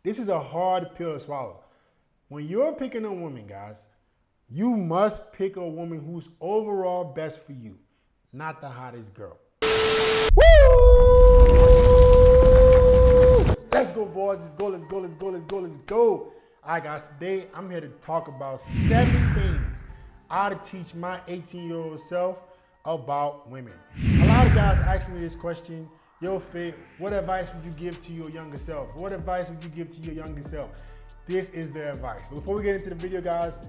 This is a hard pill to swallow. When you're picking a woman, guys, you must pick a woman who's overall best for you, not the hottest girl. Woo! Let's go, boys. Let's go, let's go, let's go, let's go, let's go. All right, guys, today I'm here to talk about 7 things I to teach my 18-year-old self about women. A lot of guys ask me this question, yo, Fit, what advice would you give to your younger self? What advice would you give to your younger self? This is the advice. But before we get into the video, guys,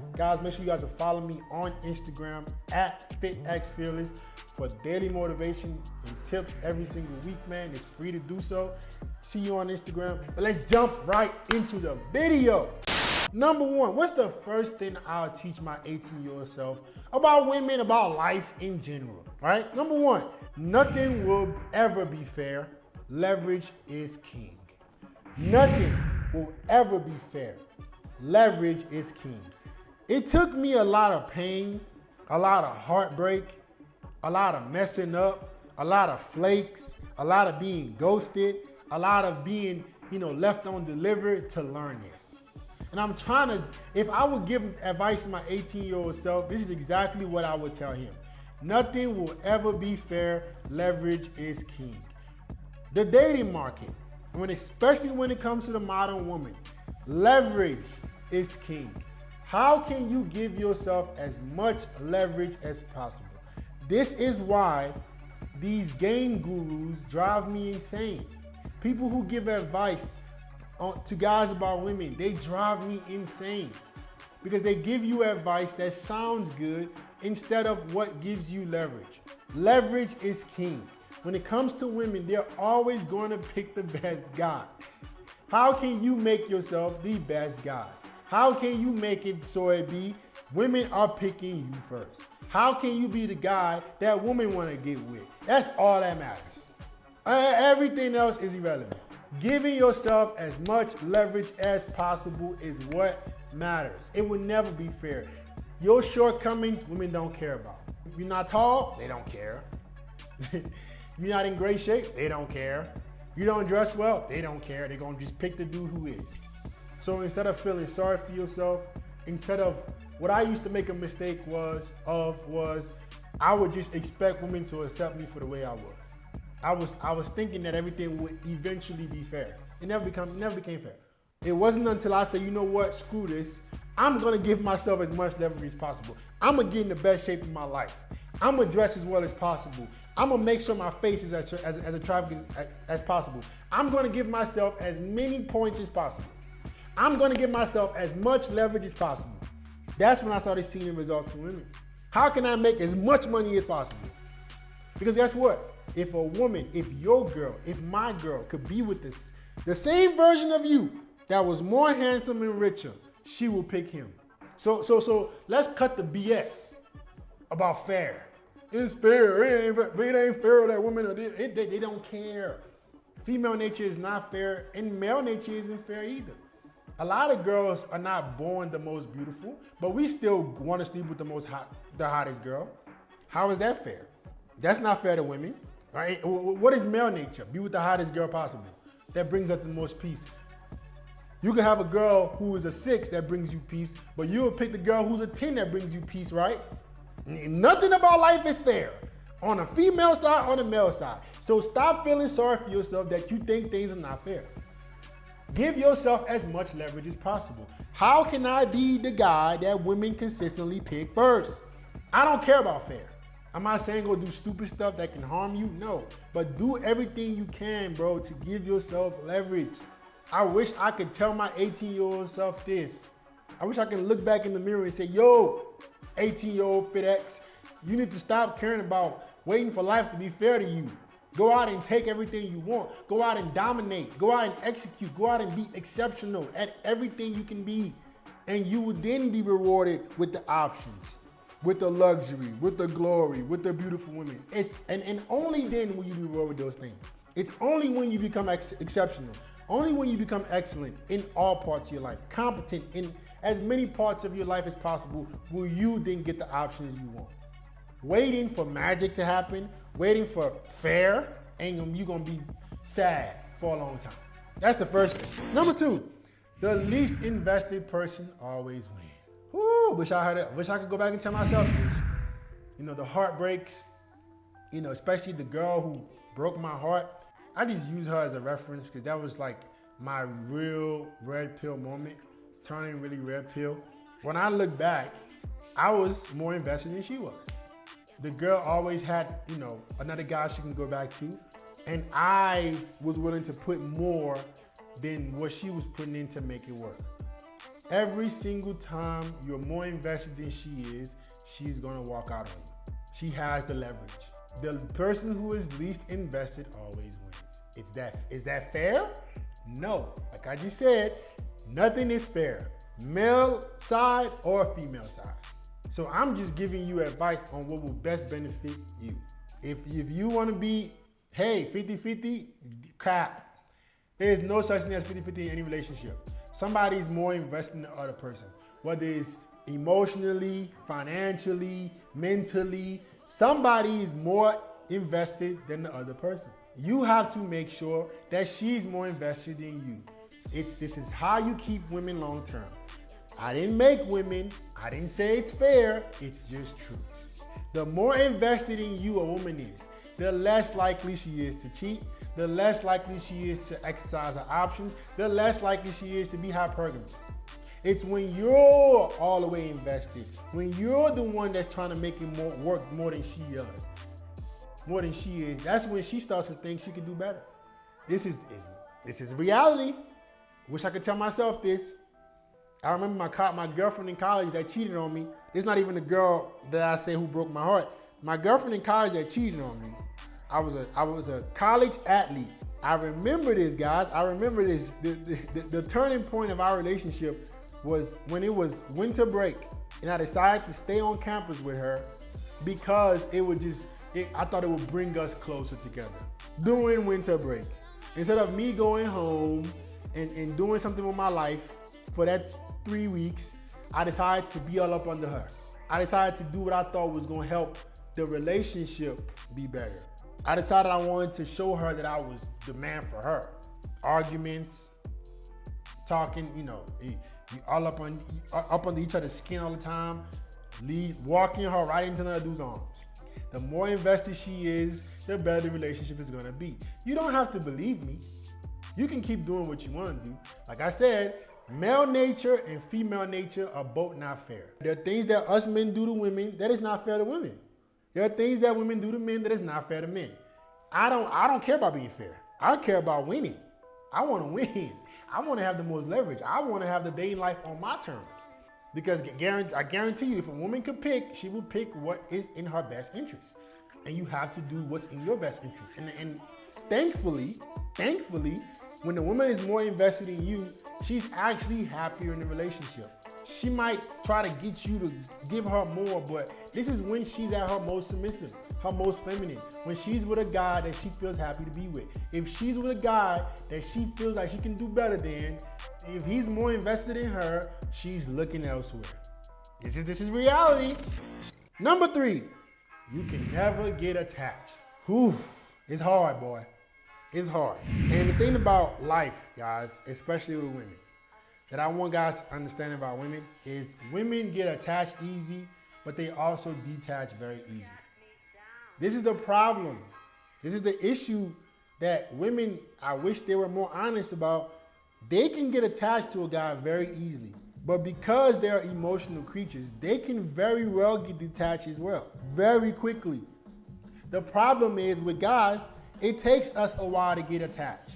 make sure you guys are following me on Instagram at FitXFearless for daily motivation and tips every single week, man. It's free to do so. See you on Instagram. But let's jump right into the video. Number 1, what's the first thing I'll teach my 18-year-old self about women, about life in general, right? Number 1, nothing will ever be fair. Leverage is king. Nothing will ever be fair. Leverage is king. It took me a lot of pain, a lot of heartbreak, a lot of messing up, a lot of flakes, a lot of being ghosted, a lot of being, left undelivered to learn this. And I'm trying to, if I would give advice to my 18-year-old self, this is exactly what I would tell him. Nothing will ever be fair. Leverage is king. The dating market, especially when it comes to the modern woman, leverage is king. How can you give yourself as much leverage as possible? This is why these game gurus drive me insane. People who give advice to guys about women, they drive me insane because they give you advice that sounds good instead of what gives you leverage. Leverage is king. When it comes to women, they're always going to pick the best guy. How can you make yourself the best guy? How can you make it so it be women are picking you first? How can you be the guy that women want to get with? That's all that matters. Everything else is irrelevant. Giving yourself as much leverage as possible is what matters. It will never be fair. Your shortcomings, women don't care about. If you're not tall, they don't care. You're not in great shape, they don't care. You don't dress well, they don't care. They're gonna just pick the dude who is. So instead of feeling sorry for yourself, instead of what I used to make a mistake was I would just expect women to accept me for the way I was. I was thinking that everything would eventually be fair. It never became fair. It wasn't until I said, you know what, screw this. I'm gonna give myself as much leverage as possible. I'm gonna get in the best shape of my life. I'm gonna dress as well as possible. I'm gonna make sure my face is as attractive as possible. I'm gonna give myself as many points as possible. I'm gonna give myself as much leverage as possible. That's when I started seeing the results from women. How can I make as much money as possible? Because guess what? If a woman, if your girl, if my girl could be with the same version of you that was more handsome and richer, she will pick him. So let's cut the BS about fair. It's fair. It ain't fair that women they don't care. Female nature is not fair, and male nature isn't fair either. A lot of girls are not born the most beautiful, but we still want to sleep with the hottest girl. How is that fair? That's not fair to women. Right? What is male nature? Be with the hottest girl possible. That brings us the most peace. You can have a girl who is a 6 that brings you peace, but you will pick the girl who's a 10 that brings you peace, right? Nothing about life is fair. On a female side, on the male side. So stop feeling sorry for yourself that you think things are not fair. Give yourself as much leverage as possible. How can I be the guy that women consistently pick first? I don't care about fair. I'm not saying go do stupid stuff that can harm you, no. But do everything you can, bro, to give yourself leverage. I wish I could tell my 18-year-old self this. I wish I could look back in the mirror and say, yo, 18-year-old FitX, you need to stop caring about waiting for life to be fair to you. Go out and take everything you want. Go out and dominate. Go out and execute. Go out and be exceptional at everything you can be. And you will then be rewarded with the options, with the luxury, with the glory, with the beautiful women. And only then will you be rewarded with those things. It's only when you become exceptional, only when you become excellent in all parts of your life, competent in as many parts of your life as possible, will you then get the options you want. Waiting for magic to happen, waiting for fair, and you're gonna be sad for a long time. That's the first thing. Number 2, The least invested person always wins. Whoo, wish I could go back and tell myself this. You know, the heartbreaks, you know, especially the girl who broke my heart. I just use her as a reference because that was like my real red pill moment, turning really red pill. When I look back, I was more invested than she was. The girl always had, you know, another guy she can go back to. And I was willing to put more than what she was putting in to make it work. Every single time you're more invested than she is, she's gonna walk out on you. She has the leverage. The person who is least invested always wins. Is that fair? No. Like I just said, nothing is fair. Male side or female side. So I'm just giving you advice on what will best benefit you. If you wanna be, hey, 50-50, crap. There's no such thing as 50-50 in any relationship. Somebody's more invested than the other person. Whether it's emotionally, financially, mentally, somebody is more invested than the other person. You have to make sure that she's more invested than you. This is how you keep women long term. I didn't make women. I didn't say it's fair. It's just true. The more invested in you a woman is, the less likely she is to cheat, the less likely she is to exercise her options, the less likely she is to be hypergamous. It's when you're all the way invested, when you're the one that's trying to make it work more than she does, more than she is, that's when she starts to think she can do better. This is reality. Wish I could tell myself this. I remember my girlfriend in college that cheated on me. It's not even the girl that I say who broke my heart. My girlfriend in college that cheated on me. I was a college athlete. I remember this, guys. I remember this. The turning point of our relationship was when it was winter break, and I decided to stay on campus with her because I thought it would bring us closer together during winter break. Instead of me going home and doing something with my life for that 3 weeks, I decided to be all up under her. I decided to do what I thought was going to help the relationship be better. I decided I wanted to show her that I was the man for her. Arguments, talking, you know, you all up under each other's skin all the time, walking her right into another dude's arms. The more invested she is, the better the relationship is gonna be. You don't have to believe me. You can keep doing what you wanna do. Like I said, male nature and female nature are both not fair. There are things that us men do to women that is not fair to women. There are things that women do to men that is not fair to men. I don't care about being fair. I care about winning. I want to win. I want to have the most leverage. I want to have the dating life on my terms. Because I guarantee you, if a woman could pick, she will pick what is in her best interest. And you have to do what's in your best interest. And thankfully, when the woman is more invested in you, she's actually happier in the relationship. She might try to get you to give her more, but this is when she's at her most submissive, her most feminine, when she's with a guy that she feels happy to be with. If she's with a guy that she feels like she can do better than, if he's more invested in her, she's looking elsewhere. This is reality. Number 3, you can never get attached. Whew, it's hard, boy. It's hard. And the thing about life, guys, especially with women, that I want guys to understand about women is women get attached easy, but they also detach very easy. This is the problem. This is the issue that women, I wish they were more honest about. They can get attached to a guy very easily, but because they're emotional creatures, they can very well get detached as well, very quickly. The problem is with guys, it takes us a while to get attached.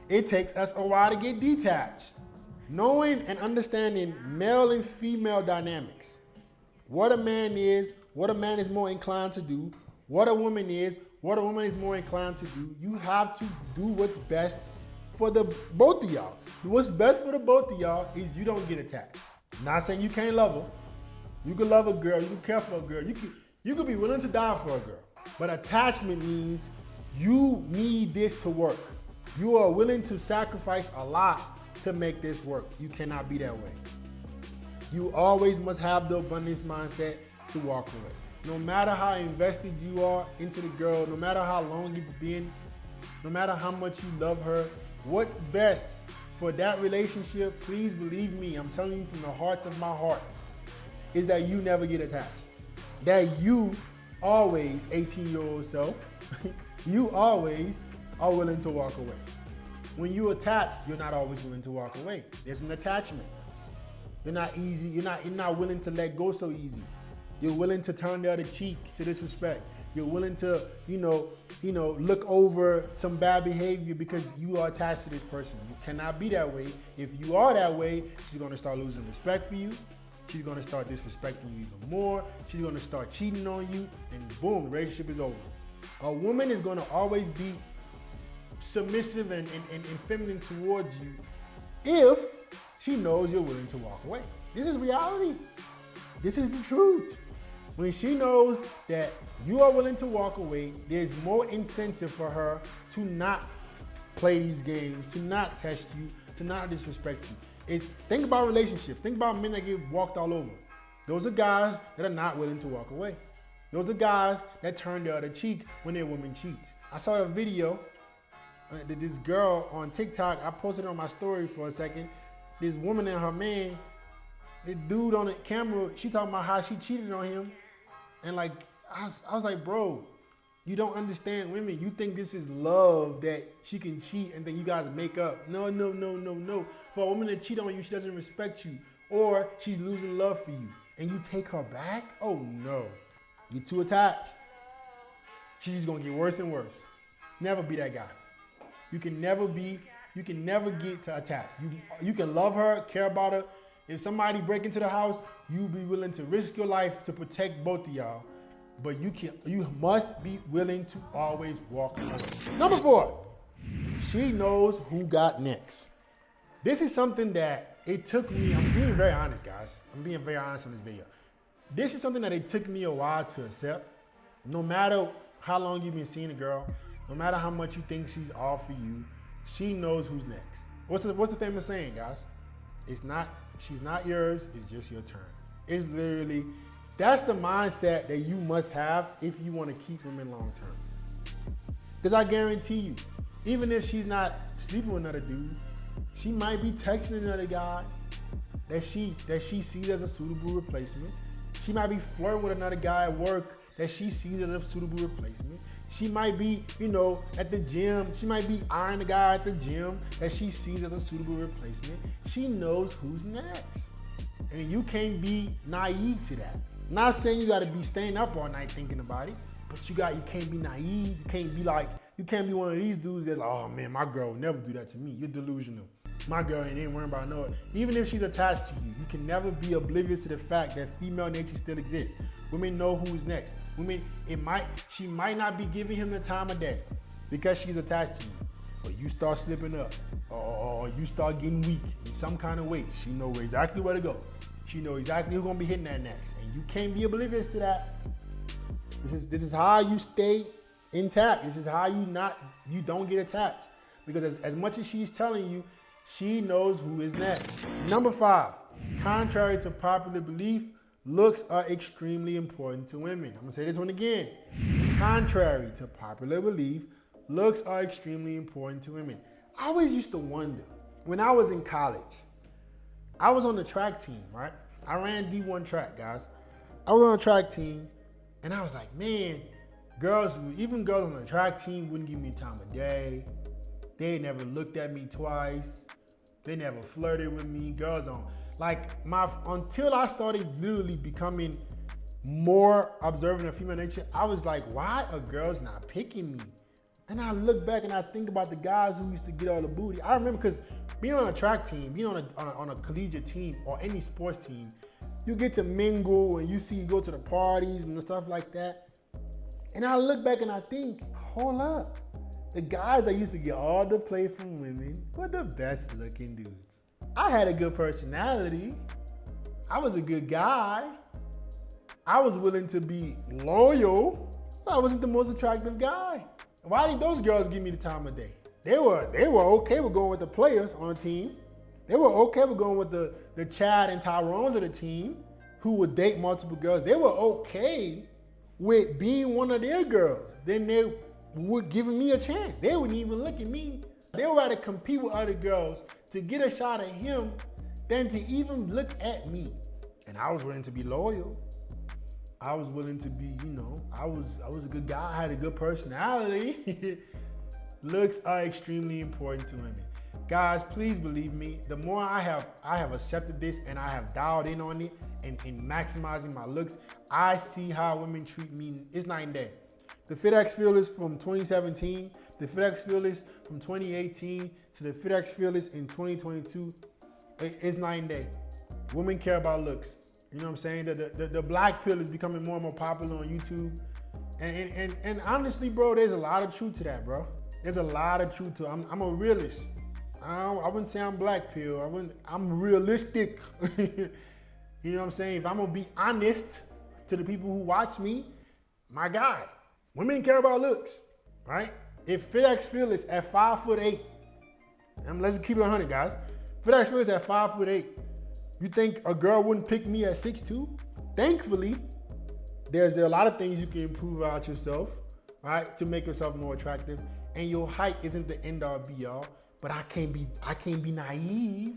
It takes us a while to get detached. Knowing and understanding male and female dynamics, what a man is more inclined to do, what a woman is more inclined to do, you have to do what's best for the both of y'all. What's best for the both of y'all is you don't get attached. Not saying you can't love her. You can love a girl, you can care for a girl, you could be willing to die for a girl. But attachment means you need this to work. You are willing to sacrifice a lot to make this work. You cannot be that way. You always must have the abundance mindset to walk away. No matter how invested you are into the girl, no matter how long it's been, no matter how much you love her, what's best for that relationship, please believe me, I'm telling you from the hearts of my heart, is that you never get attached. That you always, 18-year-old self, you always are willing to walk away. When you attach, you're not always willing to walk away. There's an attachment. You're not easy, you're not willing to let go so easy. You're willing to turn the other cheek to disrespect. You're willing to, look over some bad behavior because you are attached to this person. You cannot be that way. If you are that way, she's gonna start losing respect for you. She's gonna start disrespecting you even more. She's gonna start cheating on you, and boom, the relationship is over. A woman is gonna always be submissive and feminine towards you if she knows you're willing to walk away. This is reality. This is the truth. When she knows that you are willing to walk away, there's more incentive for her to not play these games, to not test you, to not disrespect you. Think about relationships. Think about men that get walked all over. Those are guys that are not willing to walk away. Those are guys that turn the other cheek when their woman cheats. I saw a video that this girl on TikTok, I posted it on my story for a second. This woman and her man, the dude on the camera, she talking about how she cheated on him. And like, I was like, bro, you don't understand women. You think this is love that she can cheat and then you guys make up. No. For a woman to cheat on you, she doesn't respect you. Or she's losing love for you. And you take her back? Oh no. You're too attached. She's just gonna get worse and worse. Never be that guy. You can never get to attach. You can love her, care about her. If somebody break into the house, you be willing to risk your life to protect both of y'all. But you must be willing to always walk away. Number 4, she knows who got next. This is something that it took me, I'm being very honest, guys. I'm being very honest on this video. This is something that it took me a while to accept. No matter how long you've been seeing a girl, no matter how much you think she's all for you, she knows who's next. What's the famous saying, guys? She's not yours, it's just your turn. It's literally, that's the mindset that you must have if you want to keep women long term. Because I guarantee you, even if she's not sleeping with another dude, she might be texting another guy that she sees as a suitable replacement. She might be flirting with another guy at work that she sees as a suitable replacement. She might be, at the gym. She might be eyeing the guy at the gym that she sees as a suitable replacement. She knows who's next. And you can't be naive to that. Not saying you gotta be staying up all night thinking about it, but you can't be naive. You can't be one of these dudes that's like, oh man, my girl would never do that to me. You're delusional. My girl ain't worrying about no. Even if she's attached to you, you can never be oblivious to the fact that female nature still exists. Women know who's next. She might not be giving him the time of day because she's attached to you. But you start slipping up or you start getting weak in some kind of way. She knows exactly where to go. She knows exactly who's gonna be hitting that next. And you can't be oblivious to that. This is how you stay intact. This is how you don't get attached. Because as much as she's telling you, she knows who is next. Number 5, contrary to popular belief, looks are extremely important to women. I'm gonna say this one again. Contrary to popular belief, looks are extremely important to women. I always used to wonder, when I was in college, I was on the track team, right? I ran D1 track, guys. I was on a track team, and I was like, man, even girls on the track team wouldn't give me time of day. They never looked at me twice. They never flirted with me. Girls don't. Until I started literally becoming more observant of female nature, I was like, why are girls not picking me? And I look back and I think about the guys who used to get all the booty. I remember, because being on a track team, being on a collegiate team or any sports team, you get to mingle and you go to the parties and stuff like that. And I look back and I think, hold up. The guys that used to get all the play from women were the best looking dudes. I had a good personality. I was a good guy. I was willing to be loyal. I wasn't the most attractive guy. Why didn't those girls give me the time of day? They were okay with going with the players on the team. They were okay with going with the Chad and Tyrones of the team who would date multiple girls. They were okay with being one of their girls. Then they were giving me a chance. They wouldn't even look at me. They would rather compete with other girls to get a shot at him than to even look at me. And I was willing to be loyal. I was willing to be, I was a good guy. I had a good personality. Looks are extremely important to women. Guys, please believe me, the more I have accepted this and I have dialed in on it and maximizing my looks, I see how women treat me. It's night and day. The FitX Fearless from 2017, the FitX Fearless from 2018 to the FitX Fearless in 2022, it's night and day. Women care about looks. You know what I'm saying? The black pill is becoming more and more popular on YouTube. And honestly, bro, there's a lot of truth to that, bro. There's a lot of truth to it. I'm a realist. I wouldn't say I'm black pill. I'm realistic. You know what I'm saying? If I'm gonna be honest to the people who watch me, my guy, women care about looks, right? If FitX Fearless at 5'8", and let's keep it 100, guys. FitX Fearless at 5'8", you think a girl wouldn't pick me at 6'2"? Thankfully, there's a lot of things you can improve about yourself, right, to make yourself more attractive. And your height isn't the end all be all. But I can't be naive.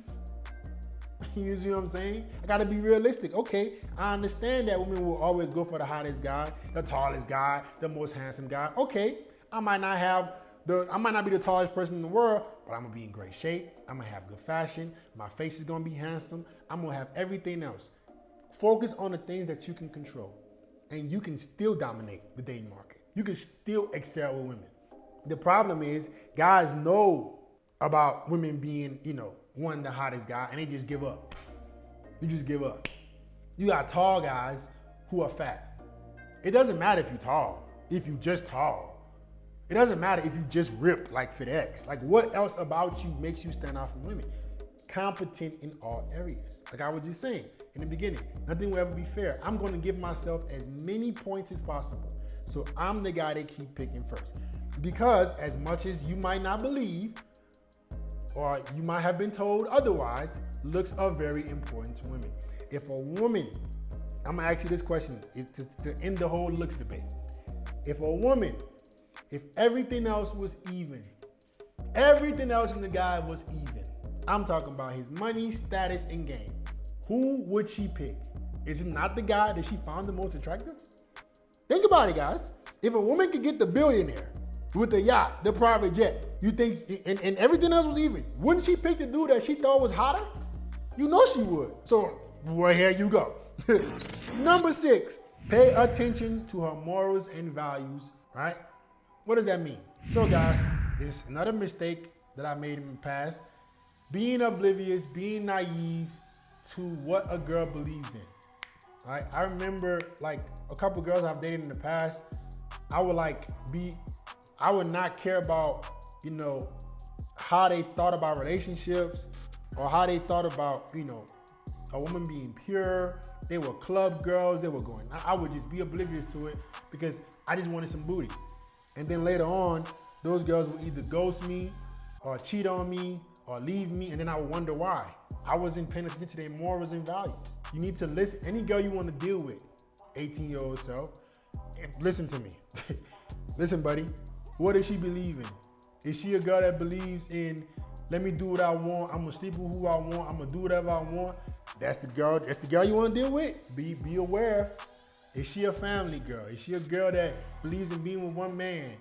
You see what I'm saying? I gotta be realistic. Okay, I understand that women will always go for the hottest guy, the tallest guy, the most handsome guy. Okay, I might not be the tallest person in the world, but I'm gonna be in great shape. I'm gonna have good fashion. My face is gonna be handsome. I'm gonna have everything else. Focus on the things that you can control, and you can still dominate the dating market. You can still excel with women. The problem is, guys know about women being, one the hottest guy, and they just give up. You just give up. You got tall guys who are fat. It doesn't matter if you're tall, if you just tall. It doesn't matter if you just ripped like FitX. Like, what else about you makes you stand out from women? Competent in all areas. Like I was just saying in the beginning, nothing will ever be fair. I'm gonna give myself as many points as possible. So I'm the guy they keep picking first. Because as much as you might not believe, or you might have been told otherwise, looks are very important to women. If a woman, I'm gonna ask you this question to end the whole looks debate. If everything else was even, everything else in the guy was even, I'm talking about his money, status, and game, who would she pick? Is it not the guy that she found the most attractive? Think about it, guys. If a woman could get the billionaire with the yacht, the private jet, you think, and everything else was even, wouldn't she pick the dude that she thought was hotter? You know she would. So, well, here you go. Number 6, pay attention to her morals and values, right? What does that mean? So, guys, it's another mistake that I made in the past. Being oblivious, being naive to what a girl believes in, right? I remember, like, a couple girls I've dated in the past, I would not care about, how they thought about relationships or how they thought about, a woman being pure. They were club girls. They were going. I would just be oblivious to it because I just wanted some booty. And then later on, those girls would either ghost me or cheat on me or leave me. And then I would wonder why. I wasn't paying attention to their morals and values. You need to listen. Any girl you want to deal with, 18-year-old self, listen to me. Listen, buddy. What does she believe in? Is she a girl that believes in, let me do what I want, I'm gonna sleep with who I want, I'm gonna do whatever I want? That's the girl you wanna deal with. Be aware. Is she a family girl? Is she a girl that believes in being with one man?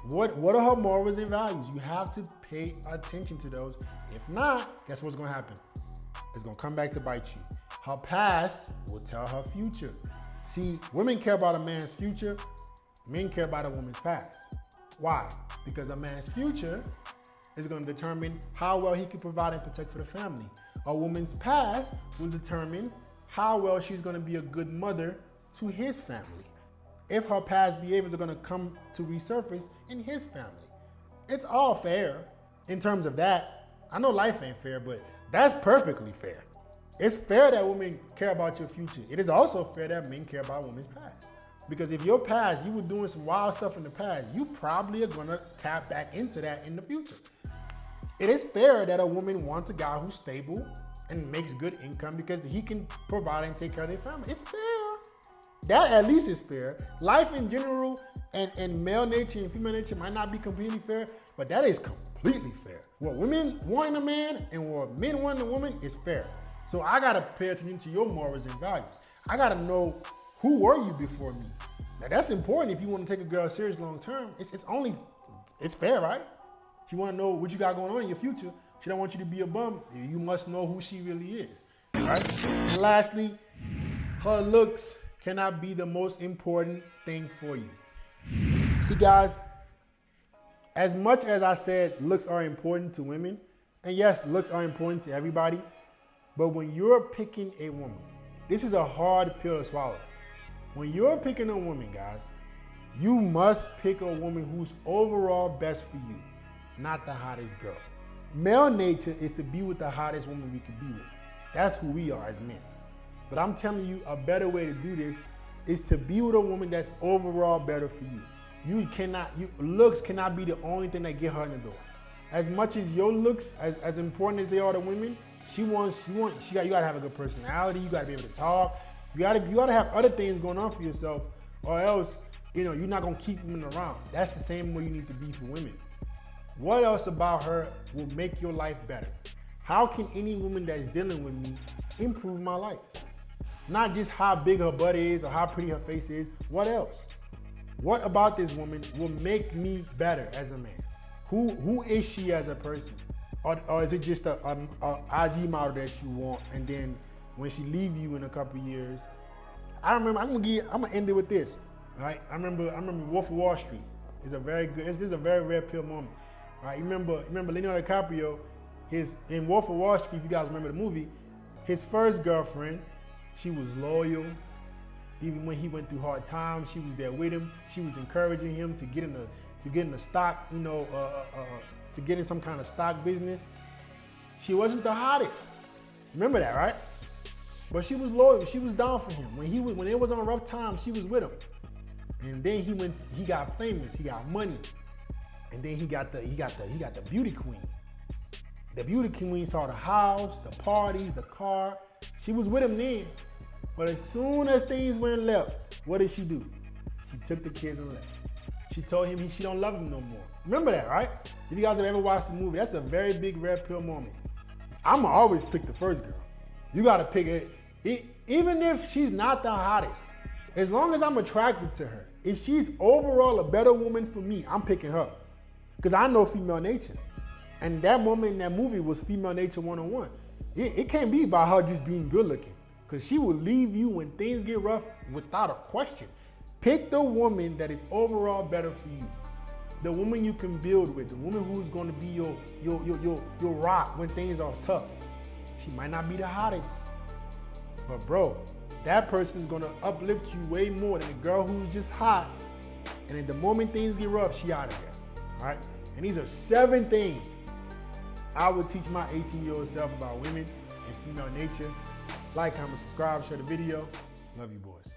What are her morals and values? You have to pay attention to those. If not, guess what's gonna happen? It's gonna come back to bite you. Her past will tell her future. See, women care about a man's future, men care about a woman's past. Why? Because a man's future is going to determine how well he can provide and protect for the family. A woman's past will determine how well she's going to be a good mother to his family. If her past behaviors are going to come to resurface in his family. It's all fair in terms of that. I know life ain't fair, but that's perfectly fair. It's fair that women care about your future. It is also fair that men care about women's past. Because if your past, you were doing some wild stuff in the past, you probably are gonna tap back into that in the future. It is fair that a woman wants a guy who's stable and makes good income because he can provide and take care of their family. It's fair. That at least is fair. Life in general and male nature and female nature might not be completely fair, but that is completely fair. What women want in a man and what men want in a woman is fair. So I gotta pay attention to your morals and values. I gotta know who were you before me. Now that's important if you want to take a girl serious long term. It's fair, right? She want to know what you got going on in your future. She don't want you to be a bum. You must know who she really is, right? And lastly, her looks cannot be the most important thing for you. See, guys, as much as I said looks are important to women, and yes, looks are important to everybody, but when you're picking a woman, this is a hard pill to swallow. When you're picking a woman, guys, you must pick a woman who's overall best for you, not the hottest girl. Male nature is to be with the hottest woman we can be with. That's who we are as men. But I'm telling you, a better way to do this is to be with a woman that's overall better for you. Looks cannot be the only thing that get her in the door. As much as your looks, as important as they are to women, you gotta have a good personality. You gotta be able to talk. You gotta have other things going on for yourself, or else, you're not gonna keep women around. That's the same way you need to be for women. What else about her will make your life better? How can any woman that's dealing with me improve my life? Not just how big her butt is or how pretty her face is. What else? What about this woman will make me better as a man? Who is she as a person? Or is it just a IG model that you want, and then when she leave you in a couple of years? I'm gonna end it with this. Right? I remember Wolf of Wall Street. This is a very rare pill moment. Right? You remember Leonardo DiCaprio, in Wolf of Wall Street, if you guys remember the movie, his first girlfriend, she was loyal. Even when he went through hard times, she was there with him. She was encouraging him to get in the stock, to get in some kind of stock business. She wasn't the hottest. Remember that, right? But she was loyal. She was down for him. When it was on rough times, she was with him. And then he got famous. He got money. And then he got the beauty queen. The beauty queen saw the house, the parties, the car. She was with him then. But as soon as things went left, what did she do? She took the kids and left. She told him she don't love him no more. Remember that, right? If you guys have ever watched the movie, that's a very big red pill moment. I'ma always pick the first girl. You gotta pick it. Even if she's not the hottest, as long as I'm attracted to her, if she's overall a better woman for me, I'm picking her. Because I know female nature. And that moment in that movie was female nature 101. It can't be about her just being good looking. Because she will leave you when things get rough without a question. Pick the woman that is overall better for you. The woman you can build with. The woman who's going to be your rock when things are tough. She might not be the hottest. But bro, that person is going to uplift you way more than a girl who's just hot. And at the moment things get rough, she out of there. All right? And these are 7 things I would teach my 18-year-old self about women and female nature. Like, comment, subscribe, share the video. Love you, boys.